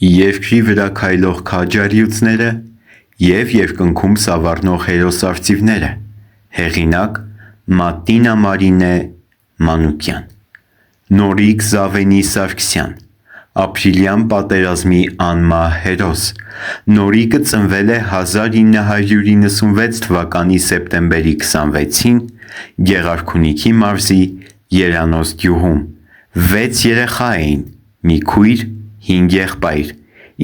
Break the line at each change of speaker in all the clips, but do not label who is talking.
Երկրի վրա քայլող քաջարիուցները և երկնքում սավառնող հերոսարծիվները։ Հեղինակ Մատինա Մարինե Մանուկյան։ Նորիկ Զավենի Սարգսյան։ Ապրիլյան պատերազմի անմահ հերոս։ Նորիկը ծնվել է 1996 թվականի սեպտեմբերի 26-ին Գեղարքունիքի մարզի Երանոց գյուղում։ 6 երեխա էին՝ մի քույր, 5 եղբայր։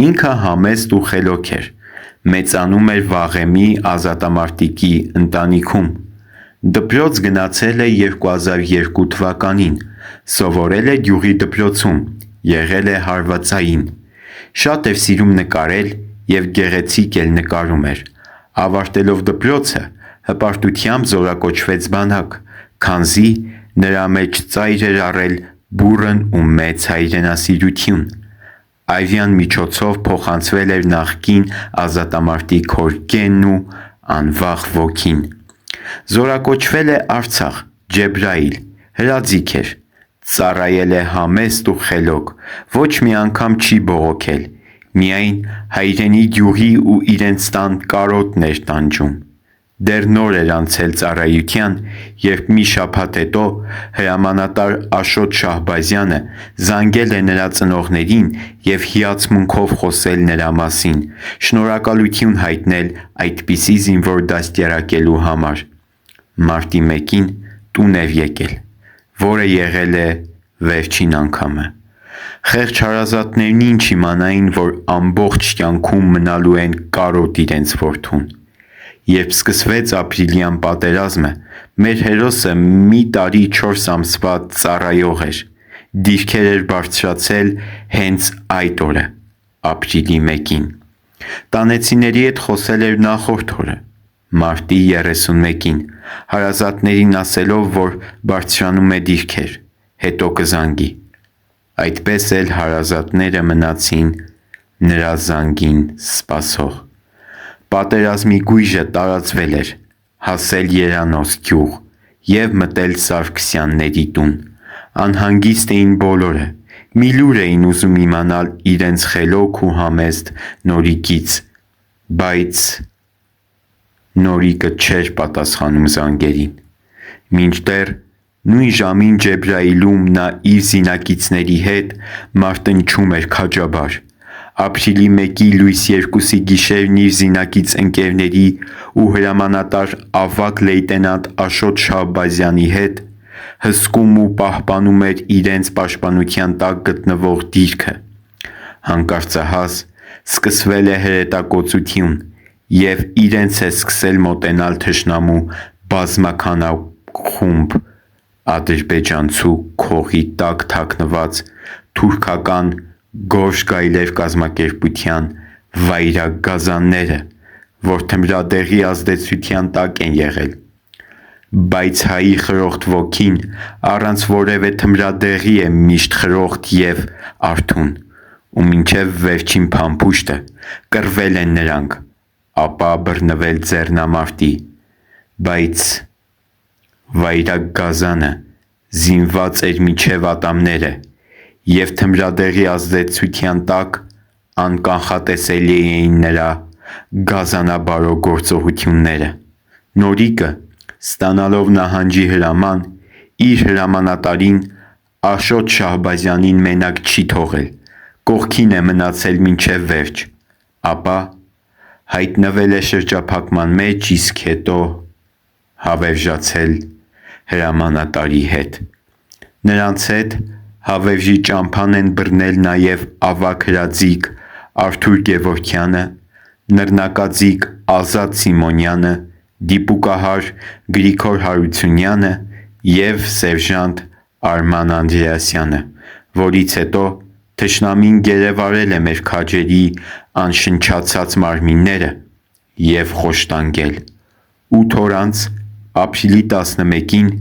Ինքը համեստ ու խելոք էր։ Մեծանում էր Վաղեմի ազատամարտիկի ընտանիքում։ Դպրոց գնացել է 2002 թվականին։ Սովորել է գյուղի դպրոցում, եղել է հարվածային։ Շատ էր սիրում նկարել և գեղեցիկ էլ նկարում էր։ Ավարտելով դպրոցը հպարտությամբ զորակոչվեց բանակ, քանզի նրա մեջ ծայր էր առել բուռն ու մեծ հայրենասիրություն։ Այրյան միջոցով փոխանցվել էր նախկին ազատամարտիկ հոր գենն ու անվախ ոգին։ Զորակոչվել է Արցախ, Ջեբրայիլ, հրաձիգ էր։ Ծառայել է համեստ ու խելոք, ոչ մի անգամ չի բողոքել, միայն հայրենի գյուղի ու իրենց տան կարոտն էր տանջում։ Դեռ նոր էր անցել ծառայության, երբ մի շաբաթ հետո հրամանատար Աշոտ Շահբազյանը զանգել է նրա ծնողներին և հիացմունքով խոսել նրա մասին, շնորհակալություն հայտնել այդպիսի զինվոր դաստիարակելու համար։ Մարտի 1-ին տուն էր եկել, որը եղել է վերջին անգամը։ Խեղճ հարազատներն ինչ իմանային, որ ամբողջ կյանքում մնալու են կարոտ իրենց որդուն։ Երբ սկսվեց ապրիլյան պատերազմը, մեր հերոսը մի տարի 4 ամսվա ծառայող էր։ Դիրքեր էր բարձրացել հենց այդ օրը՝ ապրիլի 1-ին։ Տանեցիների հետ խոսել էր նախորդ օրը՝ մարտի 31-ին, հարազատներին ասելով, որ բարձրանում է դիրքեր, հետո կզանգի։ Այդպես էլ հարազատները մնացին նրա զանգին սպասող։ Պատերազմի գույժը տարածվել էր, հասել Երանոց գյուղ և մտել Սարգսյանների տուն։ Անհանգիստ էին բոլորը, մի լուր էին ուզում իմանալ իրենց խելոք ու համեստ Նորիկից, բայց Նորիկը չէր պատասխանում զանգերին։ Մինչդեռ նույն ժամին Ջեբրայիլում նա իր զինակիցների հետ մարտնչում էր քաջաբար։ Ապրիլի 1-ի լույս 2-ի գիշերն իր զինակից ընկերների ու հրամանատար ավագ լեյտենանտ Աշոտ Շահբազյանի հետ հսկում ու պահպանում էր իրենց պաշտպանության տակ գտնվող դիրքը։ Հանկարծահաս սկսվել է հրետակոծություն և իրենց է սկսել մոտենալ թշնամու բազմաքանախումբ ադրբեջանցու քողի տակ թաքնված թուրքական Գորշ գայլեր կազմակերպության վայրագազանները, որ թմրադեղի ազդեցության տակ են եղել։ Բայց հայի խրոխտ ոգին առանց որևէ թմրադեղի է միշտ խրոխտ և արթուն, ու մինչև վերջին փամփուշտը կռվել են նրանք, ապա բռնվել ձեռնամարտի։ Բայց վայրագազանը զինված էր մինչև ատամները, և թմրադեղի ազդեցության տակ անկանխատեսելի էին նրա գազանաբարո գործողությունները։ Նորիկը, ստանալով նահանջի հրաման, իր հրամանատարին Աշոտ Շահբազյանին մենակ չի թողել, կողքին է մնացել մինչև վերջ, ապա հայտնվել է շրջափակման մեջ, իսկ հետո հավերժացել հրամանատարի հետ։ Նրանց հետ հավերժի ճամփան են բռնել նաև ավագ հրաձիգ Արթուր Գևորգյանը, նռնակաձիգ Ազատ Սիմոնյանը, դիպուկահար Գրիգոր Հարությունյանը և սերժանտ Արման Անդրեասյանը, որից հետո թշնամին գերեվարել է մեր քաջերի անշնչացած մարմինները և խոշտանգել։ 8 օր անց, ապրիլի 11-ին,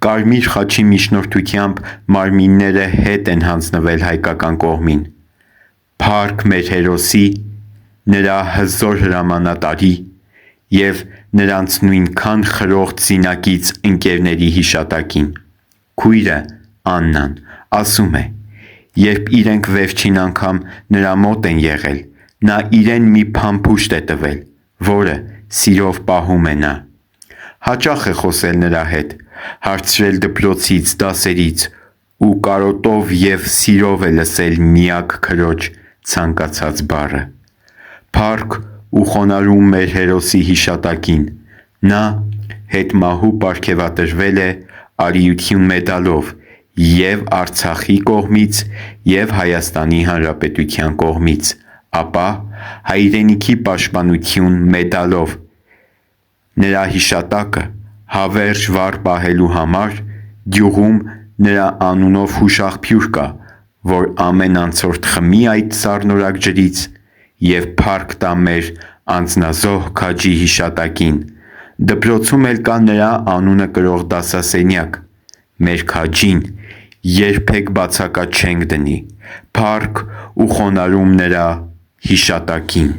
Կարմիր խաչի միջնորդությամբ մարմինները հետ են հանձնվել հայկական կողմին։ Փառք մեր հերոսի, նրա հզոր հրամանատարի և նրանց նույնքան խրոխտ զինակից ընկերների հիշատակին։ Քույրը՝ Աննան, ասում է. Երբ իրենք վերջին անգամ նրա մոտ են եղել, նա իրեն մի փամփուշտ է տվել, որը սիրով պահում է նա։ Հաճախ է խոսել նրա հետ, հարցրել դպրոցից, դասերից ու կարոտով և սիրով է լսել միակ քրոջ ցանկացած բառը։ Փառք ու խոնարհում մեր հերոսի հիշատակին։ Նա հետմահու պարգևատրվել է արիություն մեդալով և Արցախի կողմից և Հայաստանի Հանրապետության կողմից, ապա հայրենիքի պաշտպանություն մեդալով։ Նրա հիշատակը հավերժ վառ պահելու համար գյուղում նրա անունով հուշաղբյուր կա, որ ամեն անցորդ խմի այդ սառնորակ ջրից և փառք տա մեր անձնազոհ քաջի հիշատակին։ Դպրոցում էլ կա նրա անունը կրող դասասենյակ։ Մեր քաջին երբեք բացակա չենք դնի։ Փառք ու խոնարհում նրա հիշատակին։